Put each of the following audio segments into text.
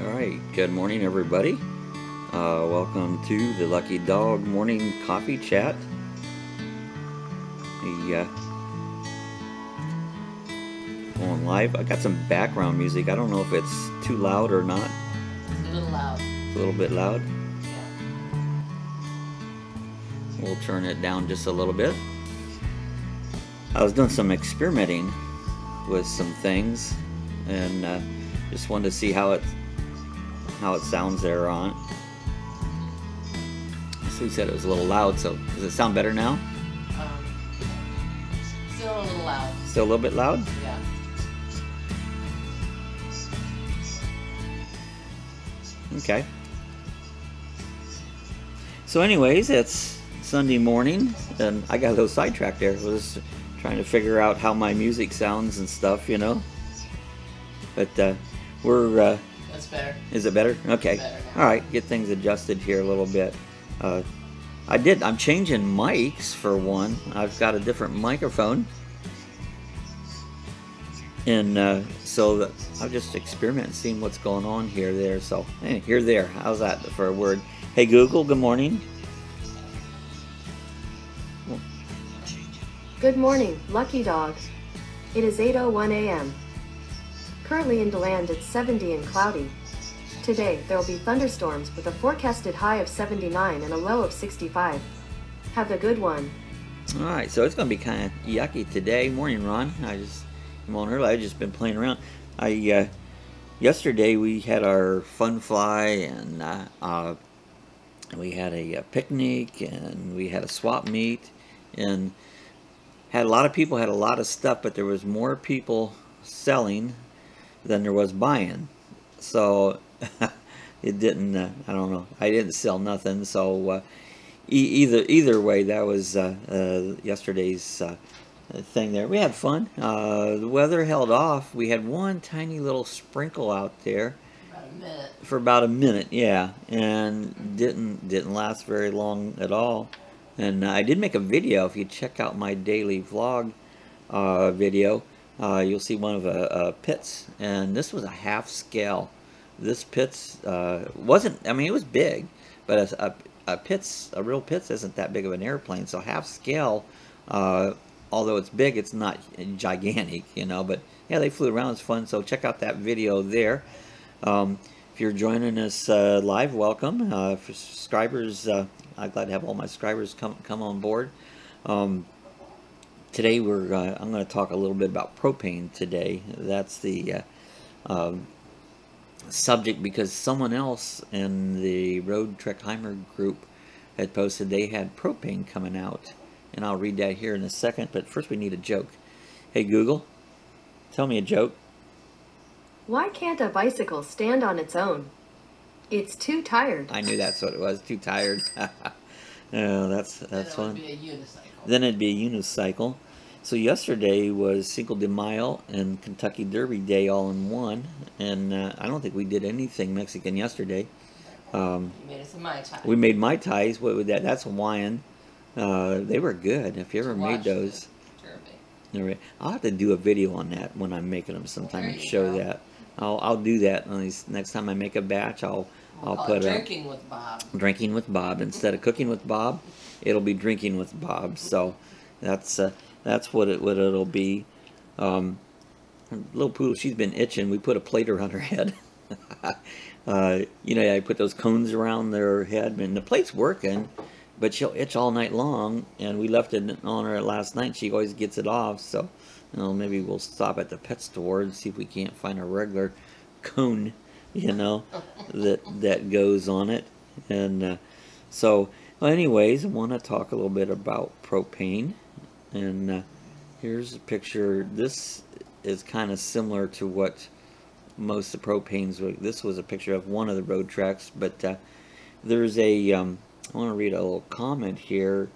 Alright, good morning everybody. Welcome to the Lucky Dog Morning Coffee Chat. Going live. I got some background music. I don't know if it's too loud or not. It's a little loud. It's a little bit loud. Yeah. We'll turn it down just a little bit. I was doing some experimenting with some things and just wanted to see how it sounds there on. So he said it was a little loud, so does it sound better now? Still a little loud. Still a little bit loud? Yeah. Okay. So anyways, it's Sunday morning, and I got a little sidetracked there. I was trying to figure out how my music sounds and stuff, you know. But we're... That's better. Is it better? Okay. Better all right, get things adjusted here a little bit. I'm changing mics for one. I've got a different microphone. And so I'll just experiment seeing what's going on there. So, hey, here, there. How's that for a word? Hey, Google, good morning. Good morning, Lucky Dog. It is 8:01 a.m. Currently in DeLand it's 70 and cloudy. Today, there will be thunderstorms with a forecasted high of 79 and a low of 65. Have a good one. Alright, so it's going to be kind of yucky today. Morning, Ron. I'm on early. I've just been playing around. Yesterday we had our fun fly, and we had a picnic, and we had a swap meet, and had a lot of people, had a lot of stuff, but there was more people selling than there was buying. So it didn't, I don't know, I didn't sell nothing. So either way, that was yesterday's thing there. We had fun. The weather held off. We had one tiny little sprinkle out there for about a minute, yeah, and didn't last very long at all. And I did make a video. If you check out my daily vlog video, you'll see one of pits, and this was a half scale. This pit's wasn't, I mean, it was big, but a real pit's isn't that big of an airplane. So half scale, although it's big, it's not gigantic, you know. But yeah, they flew around. It's fun. So check out that video there. If you're joining us live, welcome. For subscribers, I'm glad to have all my subscribers come on board. Today I'm going to talk a little bit about propane today. That's the subject, because someone else in the Roadtrek group had posted they had propane coming out, and I'll read that here in a second. But first we need a joke. Hey Google, tell me a joke. Why can't a bicycle stand on its own? It's too tired. I knew that's what it was. Too tired. Oh, that's fun. Then it would be a unicycle. Then it'd be a unicycle. So yesterday was Cinco de Mayo and Kentucky Derby Day all in one, and I don't think we did anything Mexican yesterday. You made us a Mai Tai. We made Mai Tais. What was that? That's Hawaiian. They were good. If you ever made those. I'll have to do a video on that when I'm making them sometime and show that. I'll do that on these next time I make a batch. I'll put drinking with Bob. Drinking with Bob instead of cooking with Bob. It'll be drinking with Bob. So that's what it'll be. Little poodle, she's been itching. We put a plate around her head. You know, I put those cones around their head, and the plate's working, but she'll itch all night long. And we left it on her last night. She always gets it off. So, you know, maybe we'll stop at the pet store and see if we can't find a regular cone, you know, that goes on it. And so, well, anyways, I want to talk a little bit about propane. And here's a picture. This is kind of similar to what most of the propanes were. This was a picture of one of the Roadtreks, but there's a I want to read a little comment here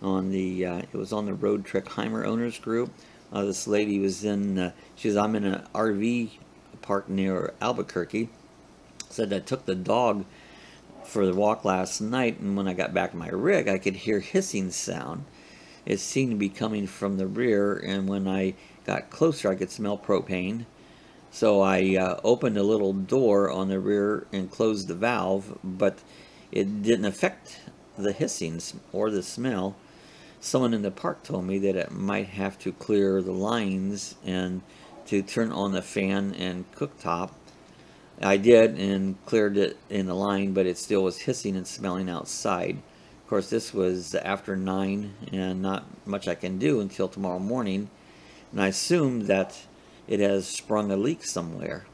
on the it was on the Roadtrek owners group. This lady was in she says, I'm in an RV park near Albuquerque. Said I took the dog for the walk last night, and when I got back to my rig I could hear hissing sound. It seemed to be coming from the rear, and when I got closer I could smell propane. So I opened a little door on the rear and closed the valve, but it didn't affect the hissing or the smell. Someone in the park told me that it might have to clear the lines and to turn on the fan and cooktop. I did and cleared it in the line, but it still was hissing and smelling outside. Of course, this was after 9 and not much I can do until tomorrow morning. And I assume that it has sprung a leak somewhere.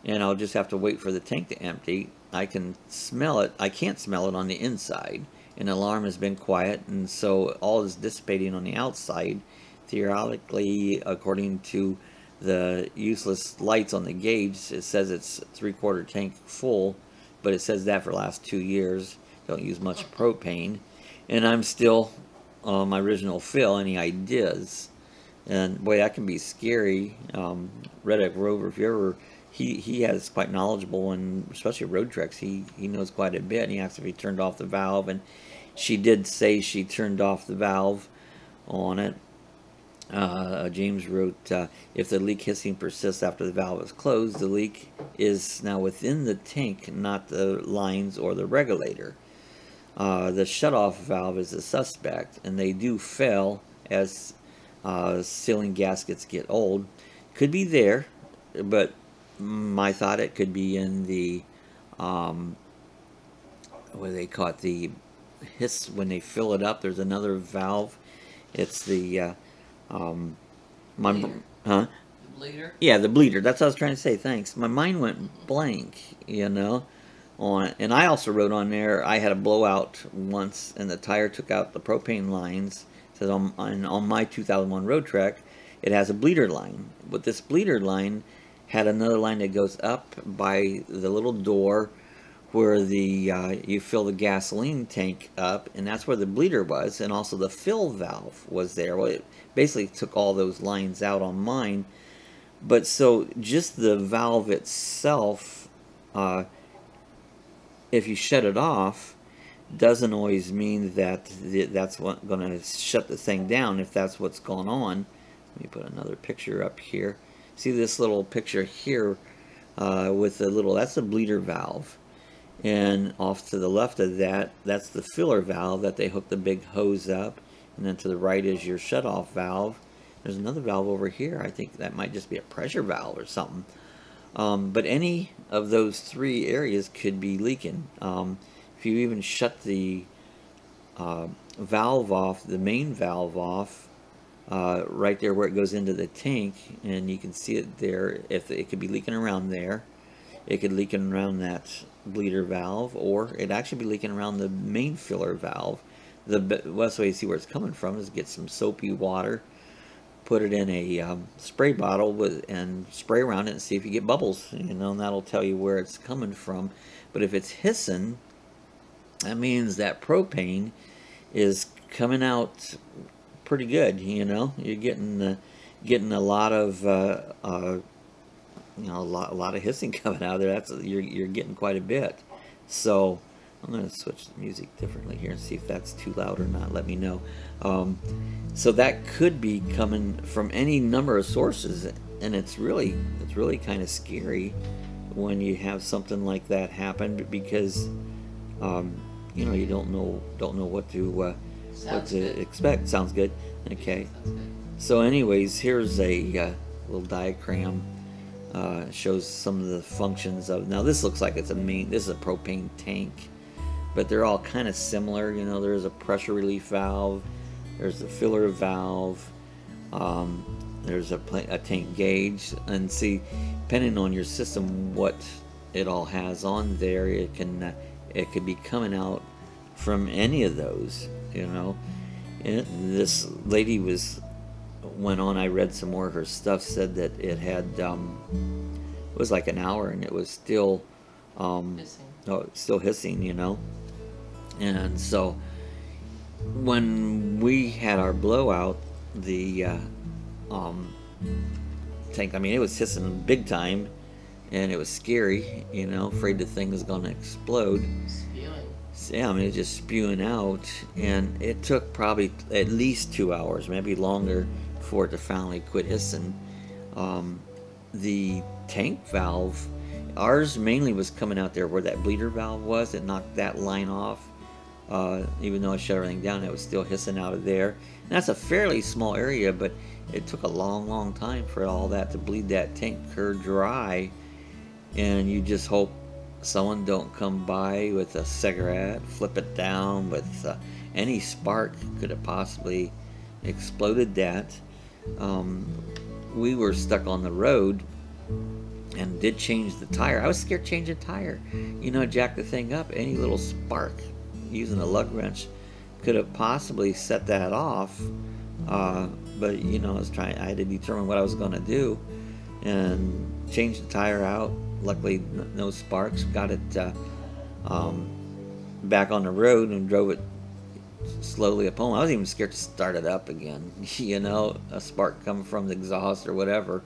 And I'll just have to wait for the tank to empty. I can smell it. I can't smell it on the inside. An alarm has been quiet, and so all is dissipating on the outside. Theoretically, according to the useless lights on the gauge, it says it's 3/4 tank full, but it says that for the last 2 years. Don't use much propane, and I'm still on my original fill. Any ideas? And boy, that can be scary. Red Rover, if you ever, he has quite knowledgeable, and especially Roadtreks, he knows quite a bit. And he asked if he turned off the valve, and she did say she turned off the valve on it. James wrote, if the leak hissing persists after the valve is closed, the leak is now within the tank, not the lines or the regulator. The shutoff valve is a suspect, and they do fail as sealing gaskets get old. Could be there, but my thought it could be in the what do they call it, the hiss when they fill it up. There's another valve. It's the Bleeder. huh? The bleeder. Yeah, the bleeder. That's what I was trying to say. Thanks. My mind went blank, you know, on it. And I also wrote on there, I had a blowout once, and the tire took out the propane lines. It says on my 2001 Roadtrek, it has a bleeder line. But this bleeder line had another line that goes up by the little door where the you fill the gasoline tank up, and that's where the bleeder was, and also the fill valve was there. Well, it basically took all those lines out on mine. But so just the valve itself, if you shut it off, doesn't always mean that that's what going to shut the thing down, if that's what's going on. Let me put another picture up here. See this little picture here with the little, that's the bleeder valve. And off to the left of that, that's the filler valve that they hook the big hose up. And then to the right is your shutoff valve. There's another valve over here. I think that might just be a pressure valve or something. But any of those three areas could be leaking. If you even shut the valve off, the main valve off, right there where it goes into the tank, and you can see it there, if it could be leaking around there. It could leak around that bleeder valve, or it actually be leaking around the main filler valve. The best way to see where it's coming from is get some soapy water, put it in a spray bottle and spray around it and see if you get bubbles, you know, and that'll tell you where it's coming from. But if it's hissing, that means that propane is coming out pretty good, you know. You're getting a lot of you know, a lot of hissing coming out of there. That's you're getting quite a bit. So I'm going to switch the music differently here and see if that's too loud or not. Let me know. So that could be coming from any number of sources, and it's really kind of scary when you have something like that happen, because you know, you don't know what to expect. Sounds good. Okay. Sounds good. So anyways, here's a little diagram. Shows some of the functions of. Now this looks like it's this is a propane tank, but they're all kind of similar. You know, there's a pressure relief valve, there's the filler valve, there's a tank gauge, and see, depending on your system, what it all has on there, it could be coming out from any of those. You know, and this lady went on, I read some more of her stuff, said that it had it was like an hour and it was still Hissing. oh, still hissing, you know. And so when we had our blowout, the tank, I mean, it was hissing big time, and it was scary, you know, afraid the thing was going to explode. Spewing. Yeah, I mean, it was just spewing out, and it took probably at least 2 hours, maybe longer, for it to finally quit hissing. the tank valve, ours mainly was coming out there where that bleeder valve was. It knocked that line off. Even though I shut everything down, it was still hissing out of there. And that's a fairly small area, but it took a long time for all that to bleed that tank curd dry. And you just hope someone don't come by with a cigarette, flip it down with any spark could have possibly exploded that. We were stuck on the road and did change the tire. I was scared to change the tire. You know, jack the thing up, any little spark using a lug wrench could have possibly set that off. But you know, I had to determine what I was going to do and change the tire out. Luckily, no sparks. Got it back on the road and drove it slowly up home. I was even scared to start it up again. You know, a spark coming from the exhaust or whatever.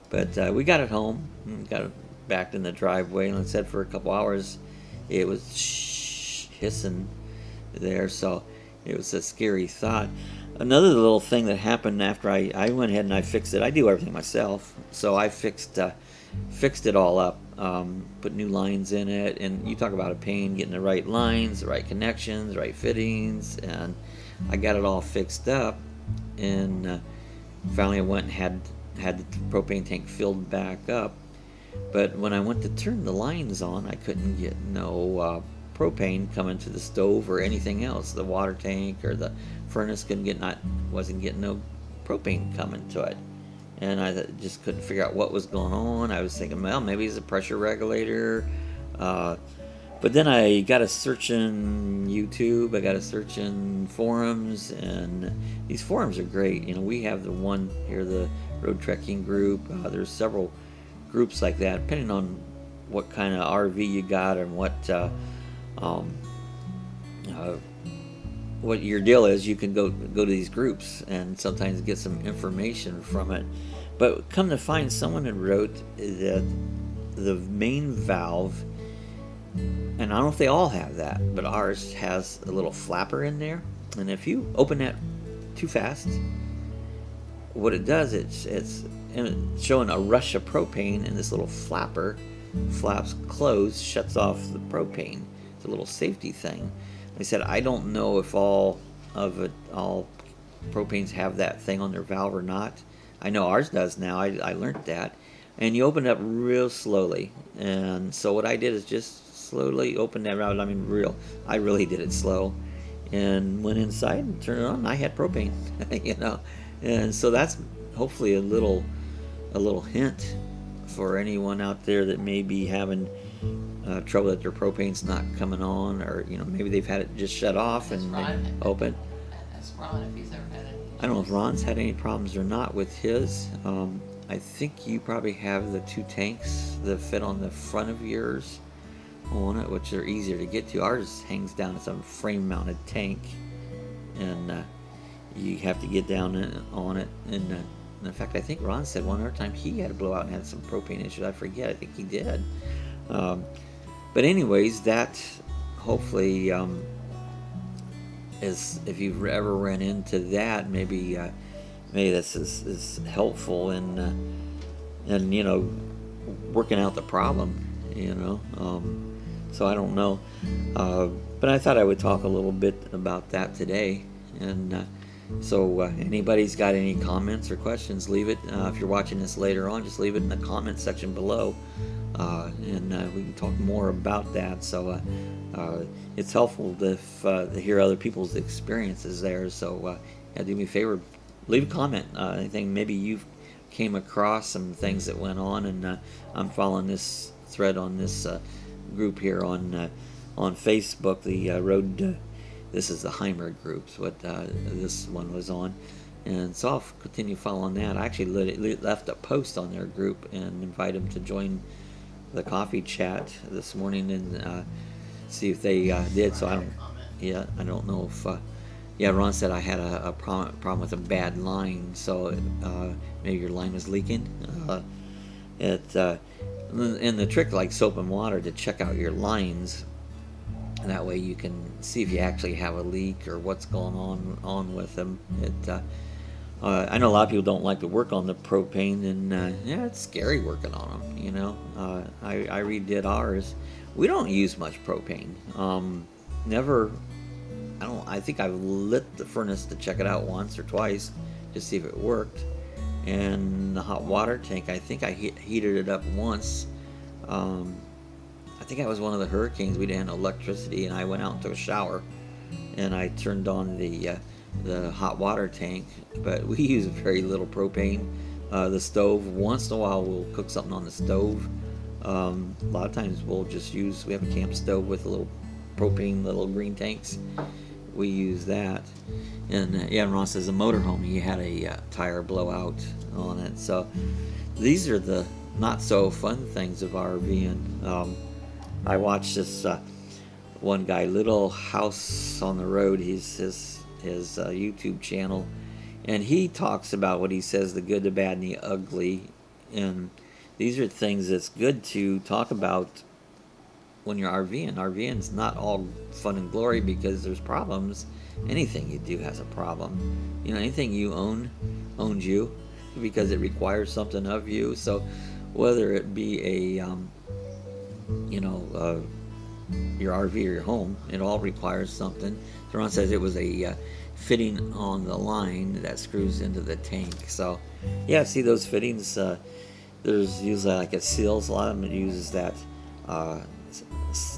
But we got it home, got it back in the driveway, and it said for a couple hours it was hissing there, so it was a scary thought. Another little thing that happened after I went ahead and I fixed it. I do everything myself, so I fixed it all up, put new lines in it, and you talk about a pain getting the right lines, the right connections, the right fittings, and I got it all fixed up, and finally I went and had the propane tank filled back up. But when I went to turn the lines on, I couldn't get no propane coming to the stove or anything else. The water tank or the furnace wasn't getting no propane coming to it, and I just couldn't figure out what was going on. I was thinking, well, maybe it's a pressure regulator. But then I got to search in YouTube, I got to search in forums, and these forums are great. You know, we have the one here, the Roadtrekking group. There's several groups like that, depending on what kind of RV you got and what your deal is. You can go to these groups and sometimes get some information from it. But come to find, someone had wrote that the main valve, and I don't know if they all have that, but ours has a little flapper in there, and if you open that too fast, what it does, it's showing a rush of propane, and this little flapper flaps closed, shuts off the propane. It's a little safety thing. They said, I don't know if all propanes have that thing on their valve or not. I know ours does now. I learned that. And you open it up real slowly, and so what I did is just slowly open that valve. I really did it slow, and went inside and turned it on, and I had propane. You know, and so that's hopefully a little hint for anyone out there that may be having trouble that their propane's not coming on, or you know, maybe they've had it just shut off and open. Ask Ron if he's ever had any. I don't know if Ron's had any problems or not with his. I think you probably have the two tanks that fit on the front of yours on it, which are easier to get to. Ours hangs down as a frame-mounted tank, and you have to get down on it. And in fact, I think Ron said one other time he had a blowout and had some propane issues. I forget. I think he did. But anyways, that hopefully is, if you've ever ran into that, maybe this is helpful in you know, working out the problem. You know, so I don't know, but I thought I would talk a little bit about that today. And so anybody's got any comments or questions, leave it. If you're watching this later on, just leave it in the comment section below, and we can talk more about that. So it's helpful to hear other people's experiences there. So do me a favor, leave a comment. Anything maybe you've came across some things that went on, and I'm following this thread on this group here on Facebook, the this is the Heimer groups, what this one was on, and so I'll continue following that. I actually left a post on their group and invite them to join the coffee chat this morning, and see if they did. So I don't know if Ron said I had a problem with a bad line, so maybe your line was leaking. And the trick, like soap and water, to check out your lines. That way you can see if you actually have a leak or what's going on with them. I know a lot of people don't like to work on the propane, and yeah, it's scary working on them. You know, I redid ours. We don't use much propane. Never. I think I've lit the furnace to check it out once or twice to see if it worked. And the hot water tank, I think I heated it up once. I think that was one of the hurricanes. We didn't have electricity, and I went out and took a shower, and I turned on the hot water tank. But we use very little propane. The stove, once in a while we'll cook something on the stove. A lot of times we'll just use, we have a camp stove with a little propane, little green tanks. We use that. And yeah, Ron says a motorhome, he had a tire blowout on it. So these are the not so fun things of RVing. I watched this one guy, Little House on the Road, his YouTube channel, and he talks about what he says, the good, the bad, and the ugly. And these are things that's good to talk about when you're RVing. RVing is not all fun and glory because there's problems. Anything you do has a problem. You know, anything you own owns you because it requires something of you. So whether it be a your RV or your home, it all requires something. Ron says it was a fitting on the line that screws into the tank. So yeah, see those fittings, there's usually like it seals. A lot of them uses that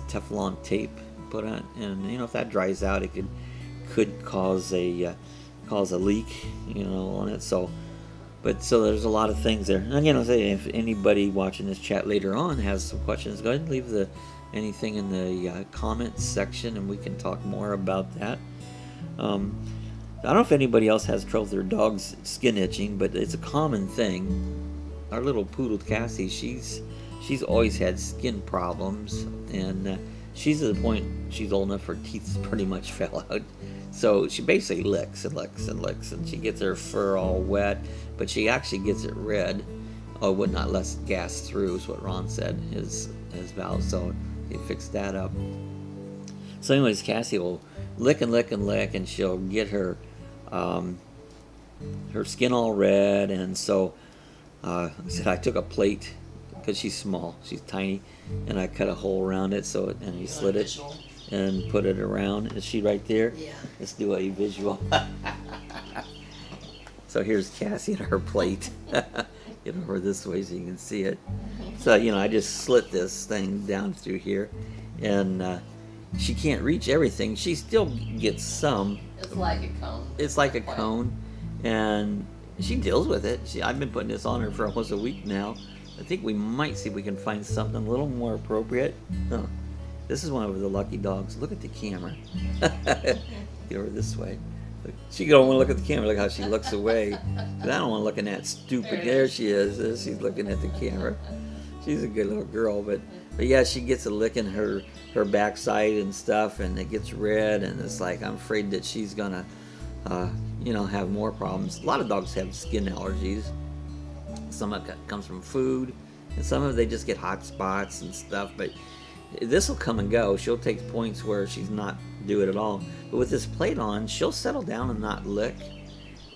Teflon tape put on, and you know, if that dries out, it could cause a leak, you know, on it. So there's a lot of things there. And again, I'll say, if anybody watching this chat later on has some questions, go ahead and leave anything in the comments section, and we can talk more about that. I don't know if anybody else has trouble with their dog's skin itching, but it's a common thing. Our little poodle Cassie, she's always had skin problems, and she's at the point she's old enough her teeth pretty much fell out. So she basically licks and licks and licks, and she gets her fur all wet, but she actually gets it red. Oh, would not let gas through, is what Ron said, his valve. So he fixed that up. So anyways, Cassie will lick and lick and lick, and she'll get her skin all red. And so I said I took a plate, because she's small, she's tiny, and I cut a hole around it, and he slid it and put it around. Is she right there? Yeah. Let's do a visual. So here's Cassie and her plate. Get over this way so you can see it. So, you know, I just slit this thing down through here, and she can't reach everything. She still gets some. It's like a cone. It's like a cone, and she deals with it. I've been putting this on her for almost a week now. I think we might see if we can find something a little more appropriate. Oh, this is one of the lucky dogs. Look at the camera. Get over this way. She don't want to look at the camera. Look how she looks away. 'Cause I don't want to look at that stupid. There she is. She's looking at the camera. She's a good little girl, but yeah, she gets a lick in her backside and stuff, and it gets red, and it's like, I'm afraid that she's gonna have more problems. A lot of dogs have skin allergies. Some of it comes from food, and some of it they just get hot spots and stuff. But this will come and go. She'll take points where she's not do it at all. But with this plate on, she'll settle down and not lick.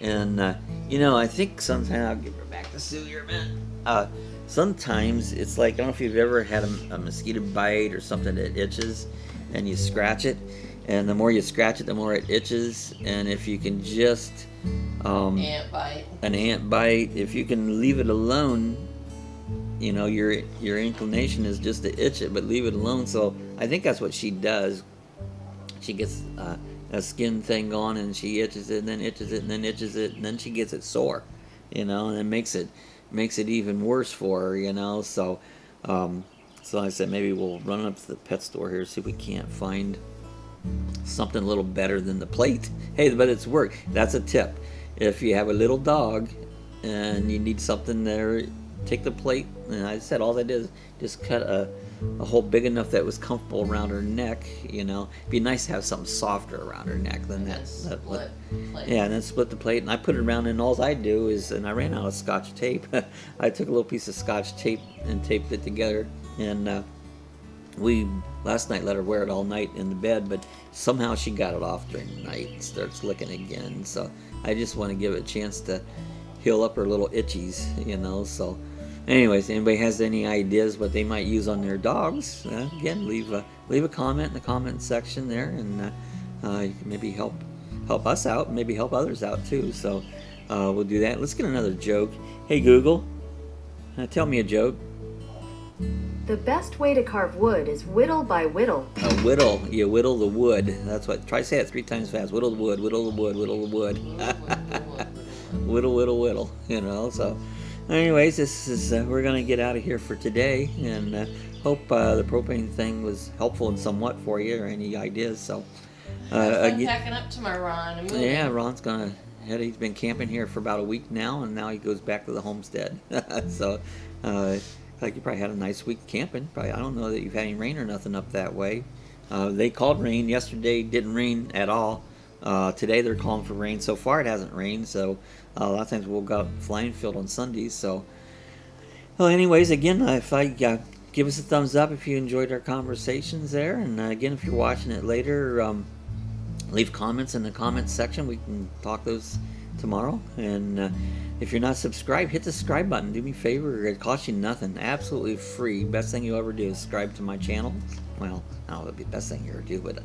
And I think sometimes, I'll give her back to Sue here a minute. Sometimes it's like, I don't know if you've ever had a mosquito bite or something that itches, and you scratch it, and the more you scratch it, the more it itches. And if you can just Ant bite. An ant bite, if you can leave it alone, you know, your inclination is just to itch it, but leave it alone. So I think that's what she does. She gets a skin thing on, and she itches it, and then itches it, and then itches it, and then she gets it sore, you know, and it makes it even worse for her, you know. So I said maybe we'll run up to the pet store here, see if we can't find something a little better than the plate. Hey, but it's work. That's a tip. If you have a little dog and you need something there, take the plate. And I said all I did is just cut a hole big enough that was comfortable around her neck. You know, it'd be nice to have something softer around her neck than that. Yeah, and then split the plate, and I put it around. And all I do is, and I ran out of Scotch tape. I took a little piece of Scotch tape and taped it together, and we last night let her wear it all night in the bed, but somehow she got it off during the night and starts licking again. So I just want to give it a chance to heal up her little itchies, you know. So anyways, anybody has any ideas what they might use on their dogs, again, leave a comment in the comment section there, and you can maybe help us out, maybe help others out too. So we'll do that. Let's get another joke. Hey Google, tell me a joke. The best way to carve wood is whittle by whittle. Whittle, you whittle the wood. That's what. Try to say it 3 times fast. Whittle the wood, whittle the wood, whittle the wood. Whittle, whittle, whittle. You know. So, anyways, this is we're gonna get out of here for today, and hope the propane thing was helpful and somewhat for you, or any ideas. So, I'm packing up tomorrow, Ron. And moving. Yeah, Ron's gonna head. He's been camping here for about a week now, and now he goes back to the homestead. So. Like you probably had a nice week camping. Probably, I don't know that you've had any rain or nothing up that way. They called rain yesterday. Didn't rain at all. Today they're calling for rain. So far it hasn't rained. So a lot of times we'll go out flying field on Sundays. So, well, anyways, again, if I give us a thumbs up if you enjoyed our conversations there, and again, if you're watching it later, leave comments in the comments section. We can talk those tomorrow. And if you're not subscribed, hit the subscribe button. Do me a favor. It costs you nothing. Absolutely free. Best thing you'll ever do is subscribe to my channel. Well, I don't know, it'd be the best thing you ever do, but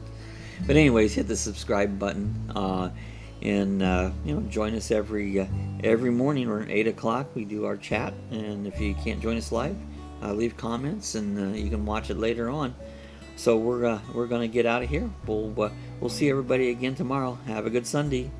anyways, hit the subscribe button, and you know, join us every morning or at 8 o'clock. We do our chat, and if you can't join us live, leave comments, and you can watch it later on. So we're gonna get out of here. We'll see everybody again tomorrow. Have a good Sunday.